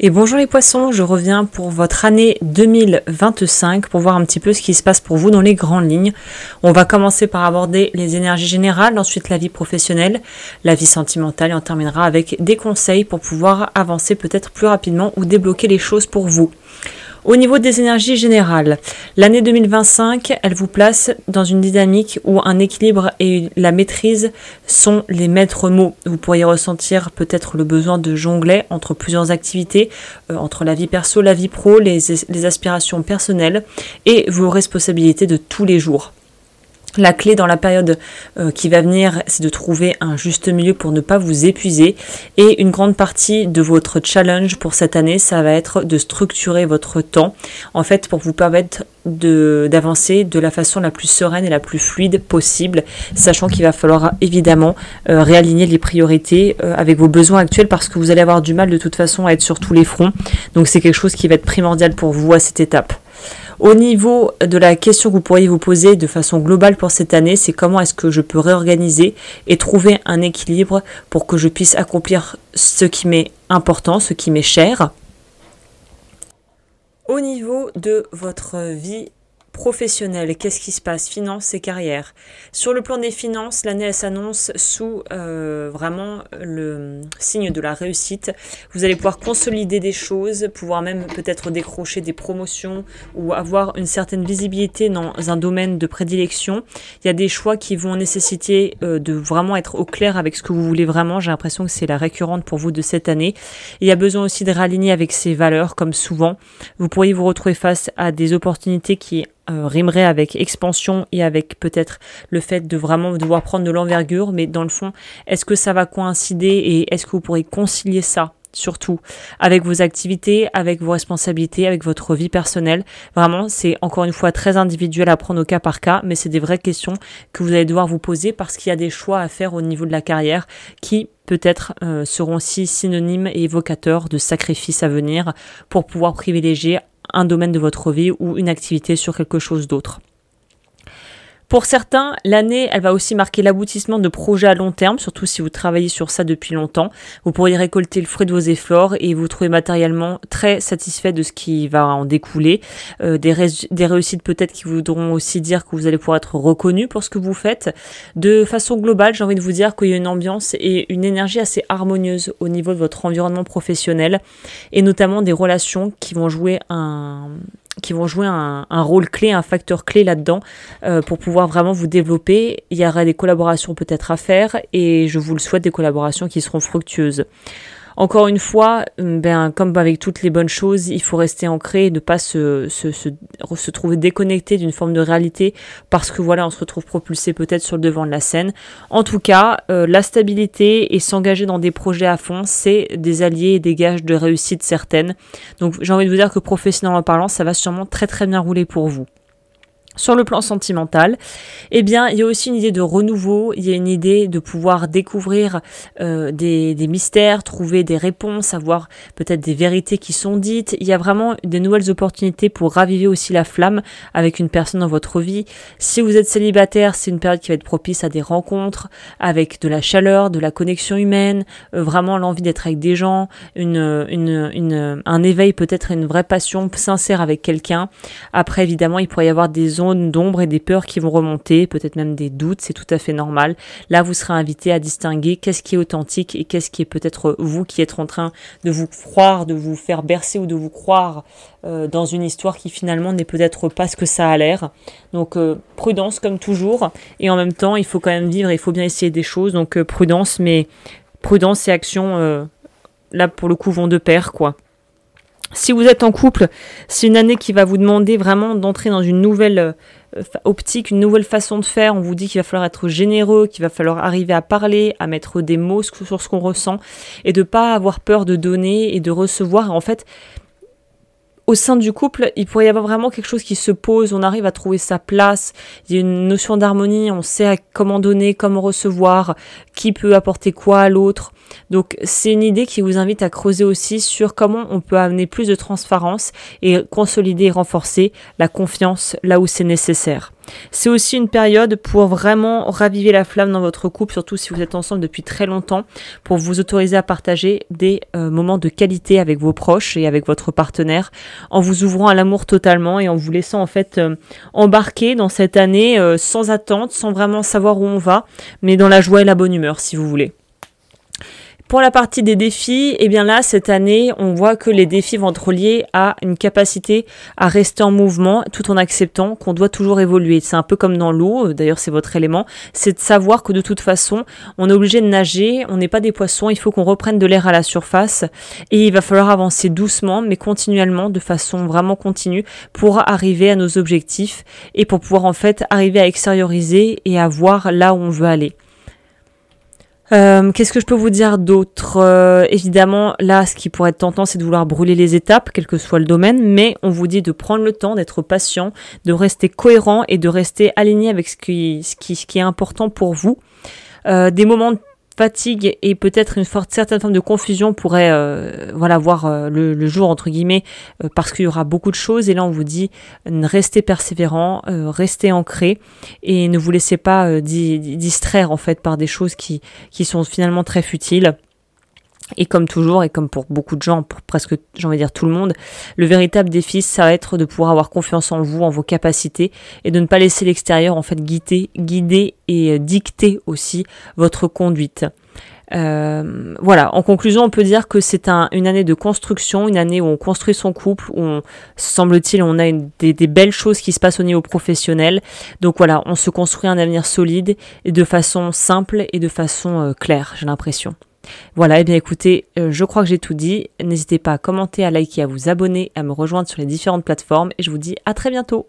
Et bonjour les poissons, je reviens pour votre année 2025 pour voir un petit peu ce qui se passe pour vous dans les grandes lignes. On va commencer par aborder les énergies générales, ensuite la vie professionnelle, la vie sentimentale et on terminera avec des conseils pour pouvoir avancer peut-être plus rapidement ou débloquer les choses pour vous. Au niveau des énergies générales, l'année 2025, elle vous place dans une dynamique où un équilibre et la maîtrise sont les maîtres mots. Vous pourriez ressentir peut-être le besoin de jongler entre plusieurs activités, entre la vie perso, la vie pro, les aspirations personnelles et vos responsabilités de tous les jours. La clé dans la période qui va venir, c'est de trouver un juste milieu pour ne pas vous épuiser. Et une grande partie de votre challenge pour cette année, ça va être de structurer votre temps, en fait, pour vous permettre d'avancer de la façon la plus sereine et la plus fluide possible, sachant qu'il va falloir évidemment réaligner les priorités avec vos besoins actuels parce que vous allez avoir du mal de toute façon à être sur tous les fronts. Donc c'est quelque chose qui va être primordial pour vous à cette étape. Au niveau de la question que vous pourriez vous poser de façon globale pour cette année, c'est comment est-ce que je peux réorganiser et trouver un équilibre pour que je puisse accomplir ce qui m'est important, ce qui m'est cher. Au niveau de votre vie professionnelle, qu'est-ce qui se passe? Finances et carrière. Sur le plan des finances, l'année elle s'annonce sous vraiment le signe de la réussite. Vous allez pouvoir consolider des choses, pouvoir même peut-être décrocher des promotions ou avoir une certaine visibilité dans un domaine de prédilection. Il y a des choix qui vont nécessiter de vraiment être au clair avec ce que vous voulez vraiment. J'ai l'impression que c'est la récurrente pour vous de cette année. Il y a besoin aussi de réaligner avec ses valeurs, comme souvent. Vous pourriez vous retrouver face à des opportunités qui rimerait avec expansion et avec peut-être le fait de vraiment devoir prendre de l'envergure, mais dans le fond, est-ce que ça va coïncider et est-ce que vous pourrez concilier ça surtout avec vos activités, avec vos responsabilités, avec votre vie personnelle? Vraiment, c'est encore une fois très individuel à prendre au cas par cas, mais c'est des vraies questions que vous allez devoir vous poser parce qu'il y a des choix à faire au niveau de la carrière qui peut-être seront aussi synonymes et évocateurs de sacrifices à venir pour pouvoir privilégier un domaine de votre vie ou une activité sur quelque chose d'autre. Pour certains, l'année, elle va aussi marquer l'aboutissement de projets à long terme, surtout si vous travaillez sur ça depuis longtemps. Vous pourriez récolter le fruit de vos efforts et vous trouver matériellement très satisfait de ce qui va en découler. Des réussites peut-être qui voudront aussi dire que vous allez pouvoir être reconnu pour ce que vous faites. De façon globale, j'ai envie de vous dire qu'il y a une ambiance et une énergie assez harmonieuse au niveau de votre environnement professionnel et notamment des relations qui vont jouer un rôle clé, un facteur clé là-dedans pour pouvoir vraiment vous développer. Il y aura des collaborations peut-être à faire et je vous le souhaite, des collaborations qui seront fructueuses. Encore une fois, comme avec toutes les bonnes choses, il faut rester ancré et ne pas se trouver déconnecté d'une forme de réalité parce que voilà, on se retrouve propulsé peut-être sur le devant de la scène. En tout cas, la stabilité et s'engager dans des projets à fond, c'est des alliés et des gages de réussite certaine. Donc j'ai envie de vous dire que professionnellement parlant, ça va sûrement très très bien rouler pour vous. Sur le plan sentimental, eh bien, il y a aussi une idée de renouveau, il y a une idée de pouvoir découvrir des mystères, trouver des réponses, avoir peut-être des vérités qui sont dites. Il y a vraiment des nouvelles opportunités pour raviver aussi la flamme avec une personne dans votre vie. Si vous êtes célibataire, c'est une période qui va être propice à des rencontres avec de la chaleur, de la connexion humaine, vraiment l'envie d'être avec des gens, un éveil peut-être, une vraie passion sincère avec quelqu'un. Après, évidemment, il pourrait y avoir des zones d'ombre et des peurs qui vont remonter, peut-être même des doutes, c'est tout à fait normal. Là, vous serez invité à distinguer qu'est-ce qui est authentique et qu'est-ce qui est peut-être vous qui êtes en train de vous croire, de vous faire bercer ou de vous croire dans une histoire qui finalement n'est peut-être pas ce que ça a l'air. Donc prudence comme toujours et en même temps, il faut quand même vivre, il faut bien essayer des choses. Donc prudence, mais prudence et action, là pour le coup, vont de pair, quoi. Si vous êtes en couple, c'est une année qui va vous demander vraiment d'entrer dans une nouvelle optique, une nouvelle façon de faire. On vous dit qu'il va falloir être généreux, qu'il va falloir arriver à parler, à mettre des mots sur ce qu'on ressent et de pas avoir peur de donner et de recevoir. En fait, au sein du couple, il pourrait y avoir vraiment quelque chose qui se pose, on arrive à trouver sa place, il y a une notion d'harmonie, on sait comment donner, comment recevoir, qui peut apporter quoi à l'autre. Donc c'est une idée qui vous invite à creuser aussi sur comment on peut amener plus de transparence et consolider et renforcer la confiance là où c'est nécessaire. C'est aussi une période pour vraiment raviver la flamme dans votre couple, surtout si vous êtes ensemble depuis très longtemps, pour vous autoriser à partager des moments de qualité avec vos proches et avec votre partenaire, en vous ouvrant à l'amour totalement et en vous laissant en fait embarquer dans cette année sans attente, sans vraiment savoir où on va, mais dans la joie et la bonne humeur si vous voulez. Pour la partie des défis, eh bien là, cette année, on voit que les défis vont être liés à une capacité à rester en mouvement tout en acceptant qu'on doit toujours évoluer. C'est un peu comme dans l'eau, d'ailleurs c'est votre élément, c'est de savoir que de toute façon, on est obligé de nager, on n'est pas des poissons, il faut qu'on reprenne de l'air à la surface et il va falloir avancer doucement mais continuellement, de façon vraiment continue pour arriver à nos objectifs et pour pouvoir en fait arriver à extérioriser et à voir là où on veut aller. Qu'est-ce que je peux vous dire d'autre? Évidemment, là, ce qui pourrait être tentant, c'est de vouloir brûler les étapes, quel que soit le domaine, mais on vous dit de prendre le temps, d'être patient, de rester cohérent et de rester aligné avec ce qui est important pour vous. Des moments de fatigue et peut-être une certaine forme de confusion pourrait voir le jour entre guillemets parce qu'il y aura beaucoup de choses et là on vous dit restez persévérant, restez ancré et ne vous laissez pas distraire en fait par des choses qui sont finalement très futiles. Et comme toujours, et comme pour beaucoup de gens, pour presque, j'ai envie de dire tout le monde, le véritable défi, ça va être de pouvoir avoir confiance en vous, en vos capacités, et de ne pas laisser l'extérieur, en fait, guider et dicter aussi votre conduite. Voilà, en conclusion, on peut dire que c'est une année de construction, une année où on construit son couple, où semble-t-il, on a des belles choses qui se passent au niveau professionnel. Donc voilà, on se construit un avenir solide, et de façon simple et de façon claire, j'ai l'impression. Voilà, et bien écoutez, je crois que j'ai tout dit. N'hésitez pas à commenter, à liker, à vous abonner, à me rejoindre sur les différentes plateformes et je vous dis à très bientôt.